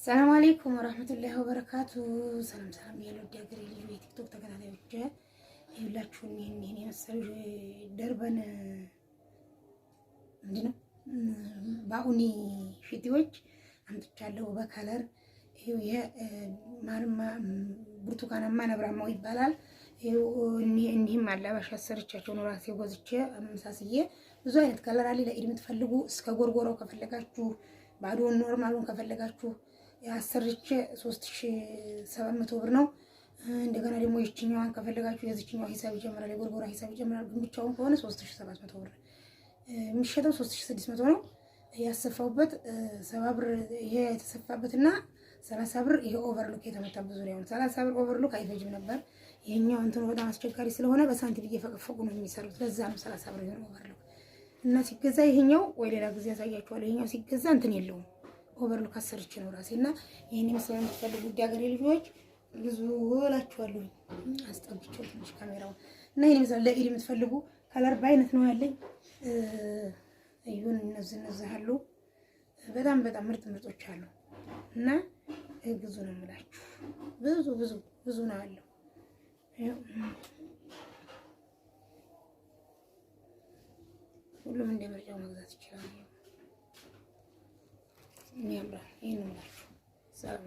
ሰላም አለይኩም ወራህመቱላሂ ወበረካቱ። ሰላም ያለው ዲያገሬ ልጅ የቲክቶክ ተከታታዮች ይሁላችሁ ይሄን የመሰሉ ደርበን ምንድነው ባኡኒ ሽቲዎች አምጥቻለሁ በከለር ይሄ ማርማ ብርቱካናማ ነብራማው ይባላል። እንዲህም አላባሽ አሰርቻቸው ነው ራሴ ወዝቼ አመሳስዬ ብዙ አይነት ከለር አለ። ለኢድ የምትፈልጉ እስከ ጎርጎራው ከፈለጋችሁ ባዶን ኖርማሉን ከፈለጋችሁ ያሰርቼ 3700 ብር ነው። እንደገና ደግሞ ይችኛዋን ከፈለጋችሁ የዚችኛው ሂሳብ ይጀምራል፣ የጎርጎራ ሂሳብ ይጀምራል። ግን ብቻውን ከሆነ 3700 ብር የሚሸጠው 3600 ነው። ያሰፋውበት 70 ብር ይሄ የተሰፋበትና 30 ብር ይሄ ኦቨርሎክ የተመታበት ዙሪያውን 30 ብር ኦቨርሎክ አይፈጅም ነበር። ይሄኛው እንትኑ በጣም አስቸጋሪ ስለሆነ በሳንቲም እየፈቀፈቁ ነው የሚሰሩት። ለዛ ነው 30 ብር ይሆን ኦቨርሎክ እና ሲገዛ ይሄኛው ወይ ሌላ ጊዜ ያሳያችኋለሁ። ይሄኛው ሲገዛ እንትን የለውም ኦቨርሎክ አሰርቼ ነው ራሴና ይሄን መስራት የምትፈልጉ ዲያገሬ ልጆች ብዙ እላችኋለሁ። አስጠብቼው ትንሽ ካሜራውን እና ይሄን መስራት ለኢድ የምትፈልጉ ከለር በአይነት ነው ያለኝ። ይሁን እነዚህ አሉ። በጣም ምርጥ ምርጦች አሉ እና ግዙ ነው የምላችሁ። ብዙ ነው ያለው። ሁሉም እንደ ምርጫው መግዛት ይችላል። የሚያምራል። ይሄን ነው የምላችሁ። ሰላም